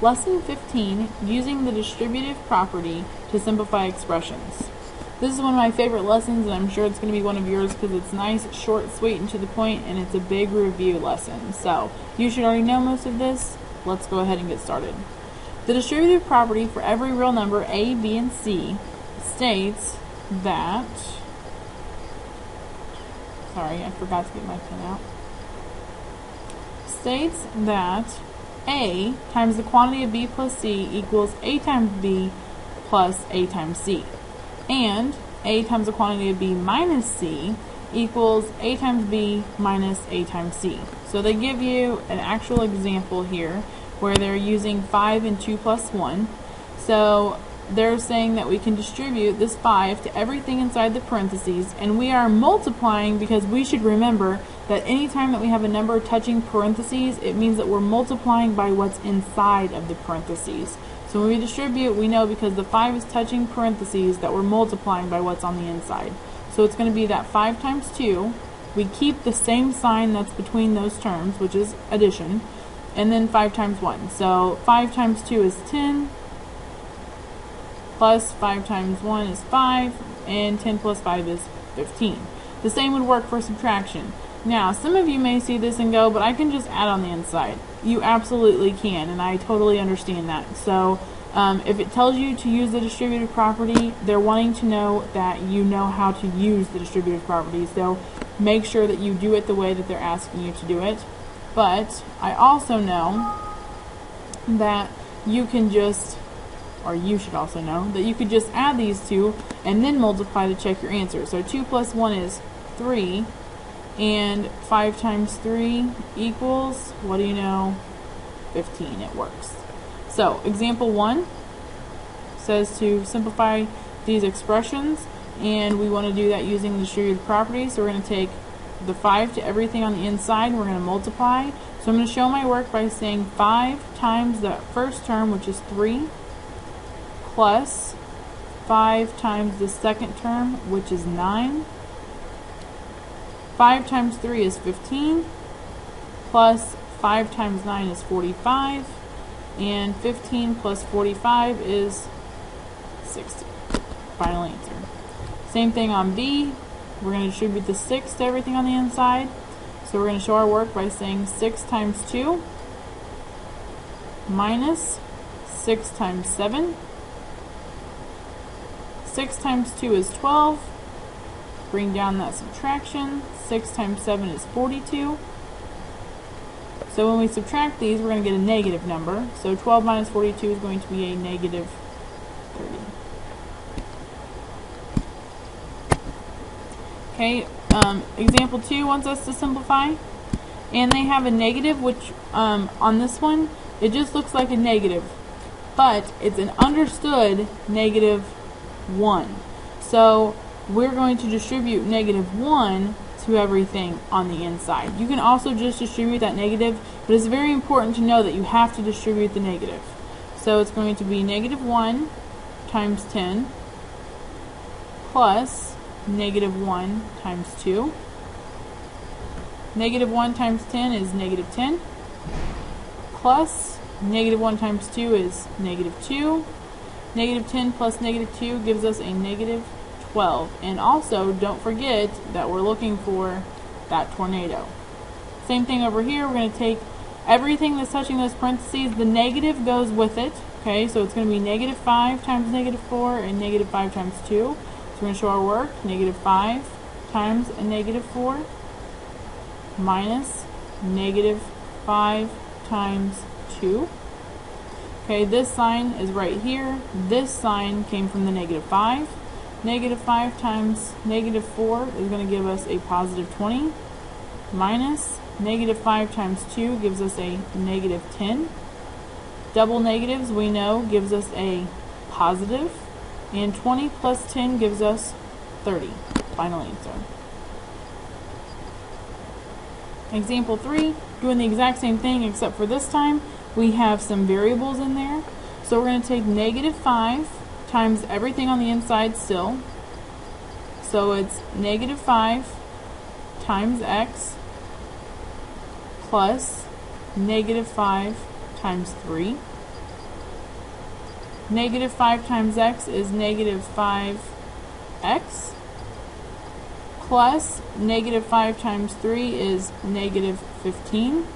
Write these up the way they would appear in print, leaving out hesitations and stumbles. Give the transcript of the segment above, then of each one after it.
Lesson 15, using the distributive property to simplify expressions. This is one of my favorite lessons, and I'm sure it's going to be one of yours because it's nice, short, sweet, and to the point, and it's a big review lesson. So, you should already know most of this. Let's go ahead and get started. The distributive property for every real number a, b, and c states that, sorry, I forgot to get my pen out, states that a times the quantity of b plus c equals a times b plus a times c, and a times the quantity of b minus c equals a times b minus a times c. So they give you an actual example here where they're using 5 and 2 plus 1. So they're saying that we can distribute this 5 to everything inside the parentheses, and we are multiplying because we should remember that anytime that we have a number touching parentheses, it means that we're multiplying by what's inside of the parentheses. So when we distribute, we know because the 5 is touching parentheses that we're multiplying by what's on the inside. So it's going to be that 5 times 2. We keep the same sign that's between those terms, which is addition, and then 5 times 1. So 5 times 2 is 10, plus 5 times 1 is 5, and 10 plus 5 is 15. The same would work for subtraction. Now, some of you may see this and go, but I can just add on the inside. You absolutely can, and I totally understand that. So if it tells you to use the distributive property, they're wanting to know that you know how to use the distributive property. So make sure that you do it the way that they're asking you to do it. But I also know that you can just, or you should also know, that you could just add these two and then multiply to check your answer. So 2 plus 1 is 3, and 5 times 3 equals, what do you know, 15. It works. So example 1 says to simplify these expressions, and we want to do that using the distributive property. So we're going to take the 5 to everything on the inside, and we're going to multiply. So I'm going to show my work by saying 5 times the first term, which is 3, plus 5 times the second term, which is 9. 5 times 3 is 15, plus 5 times 9 is 45, and 15 plus 45 is 60. Final answer. Same thing on B. We're going to distribute the 6 to everything on the inside. So we're going to show our work by saying 6 times 2 minus 6 times 7. 6 times 2 is 12. Bring down that subtraction. 6 times 7 is 42. So when we subtract these, we're going to get a negative number. So 12 minus 42 is going to be a negative 30. Okay, example 2 wants us to simplify, and they have a negative, which on this one, it just looks like a negative, but it's an understood negative 1. So we're going to distribute negative 1 to everything on the inside. You can also just distribute that negative, but it's very important to know that you have to distribute the negative. So it's going to be negative 1 times 10 plus negative 1 times 2. Negative 1 times 10 is negative 10, plus negative 1 times 2 is negative 2. Negative 10 plus negative 2 gives us a negative 12. And also, don't forget that we're looking for that tornado. Same thing over here. We're going to take everything that's touching those parentheses. The negative goes with it. Okay, so it's going to be negative 5 times negative 4 and negative 5 times 2. So we're going to show our work. Negative 5 times a negative 4 minus negative 5 times 2. Okay, this sign is right here. This sign came from the negative 5. Negative 5 times negative 4 is going to give us a positive 20, minus negative 5 times 2 gives us a negative 10. Double negatives, we know, gives us a positive, and 20 plus 10 gives us 30. Final answer. Example 3, doing the exact same thing, except for this time we have some variables in there. So we're going to take negative 5 times everything on the inside still. So it's negative 5 times x plus negative 5 times 3. Negative 5 times x is negative 5x, plus negative 5 times 3 is negative 15.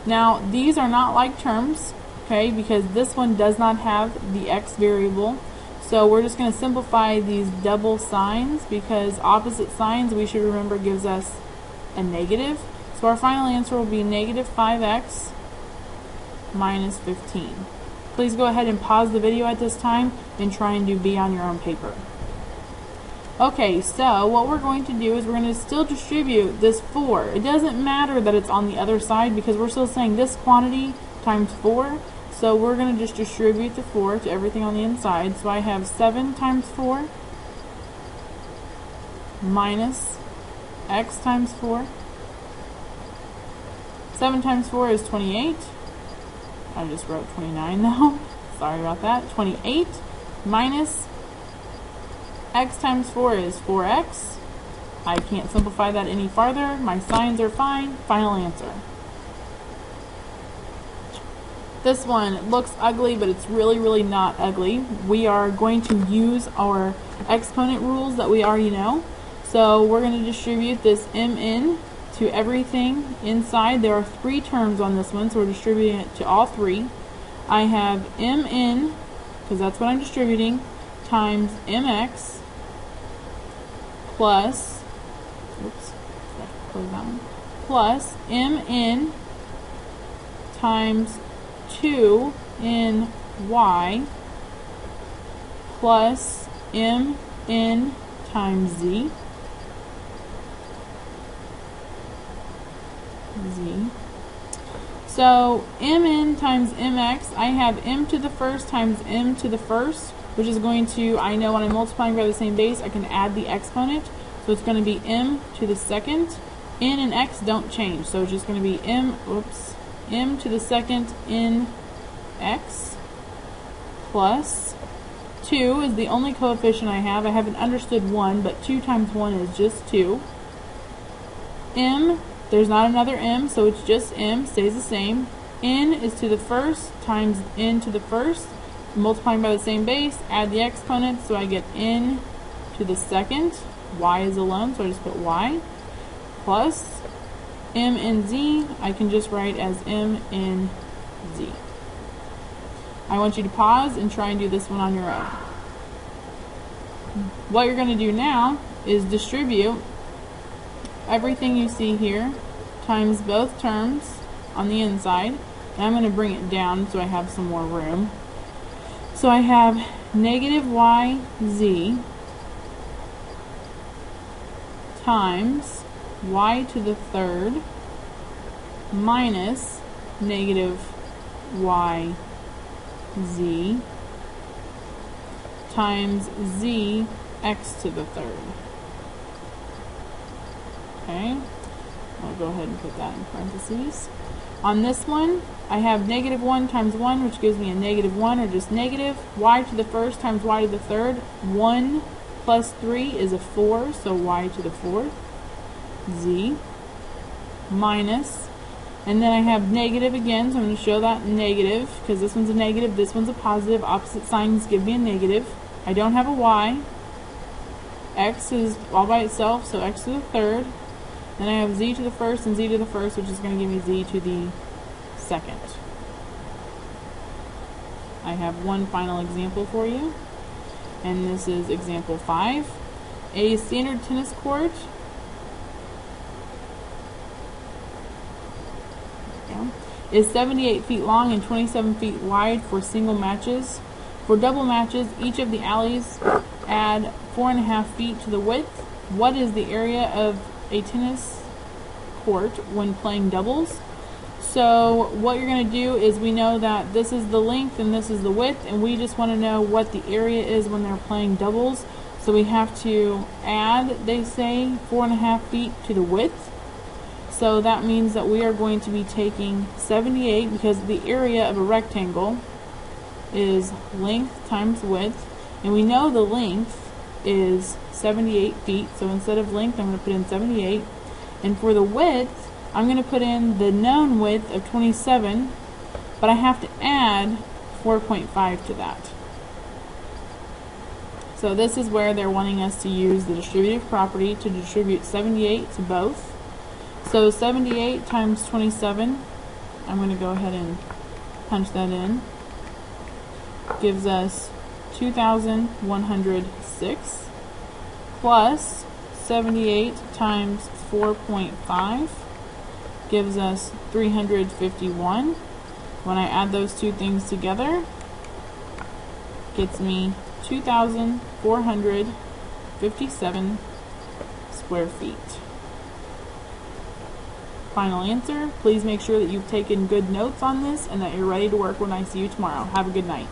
Now, these are not like terms, okay, because this one does not have the x variable. So we're just going to simplify these double signs, because opposite signs, we should remember, gives us a negative. So our final answer will be negative 5x minus 15. Please go ahead and pause the video at this time and try and do B on your own paper. Okay, so what we're going to do is we're going to still distribute this 4. It doesn't matter that it's on the other side, because we're still saying this quantity times 4. So we're going to just distribute the 4 to everything on the inside. So I have 7 times 4 minus x times 4. 7 times 4 is 28. I just wrote 29 though. Sorry about that. 28 minus x times 4 is 4x. I can't simplify that any farther. My signs are fine. Final answer. This one looks ugly, but it's really not ugly. We are going to use our exponent rules that we already know. So we're going to distribute this mn to everything inside. There are 3 terms on this one, so we're distributing it to all 3. I have mn, because that's what I'm distributing, times mx plus, oops, close that one, plus mn times 2ny plus mn times z. So mn times mx, I have m to the first times m to the first, which is going to, I know when I'm multiplying by the same base, I can add the exponent. So it's going to be m to the second. N and x don't change, so it's just going to be m to the second n x plus 2 is the only coefficient I have. I haven't understood 1, but 2 times 1 is just 2. M, there's not another m, so it's just m, stays the same. N is to the first times n to the first, multiplying by the same base, add the exponent, so I get n to the second. Y is alone, so I just put y, plus m and z, I can just write as m and z. I want you to pause and try and do this one on your own. What you're going to do now is distribute everything you see here times both terms on the inside, and I'm going to bring it down so I have some more room. So I have negative yz times y to the third minus negative yz times z x to the third. Okay, I'll go ahead and put that in parentheses. On this one, I have negative 1 times 1, which gives me a negative 1, or just negative. Y to the first times y to the third. 1 plus 3 is a 4, so y to the fourth. Z minus, and then I have negative again, so I'm going to show that negative, because this one's a negative, this one's a positive. Opposite signs give me a negative. I don't have a y. X is all by itself, so x to the third. Then I have z to the first and z to the first, which is going to give me z to the second. I have one final example for you, and this is example 5. A standard tennis court is 78 feet long and 27 feet wide for single matches. For double matches, each of the alleys add 4.5 feet to the width. What is the area of a tennis court when playing doubles? So what you're going to do is, we know that this is the length and this is the width, and we just want to know what the area is when they're playing doubles. So we have to add, they say, 4.5 feet to the width. So that means that we are going to be taking 78, because the area of a rectangle is length times width, and we know the length is 78 feet, so instead of length I'm going to put in 78, and for the width I'm going to put in the known width of 27, but I have to add 4.5 to that. So this is where they're wanting us to use the distributive property to distribute 78 to both. So 78 times 27, I'm going to go ahead and punch that in, gives us 2,106 plus 78 times 4.5 gives us 351. When I add those two things together, gets me 2,457 square feet. Final answer. Please make sure that you've taken good notes on this and that you're ready to work when I see you tomorrow. Have a good night.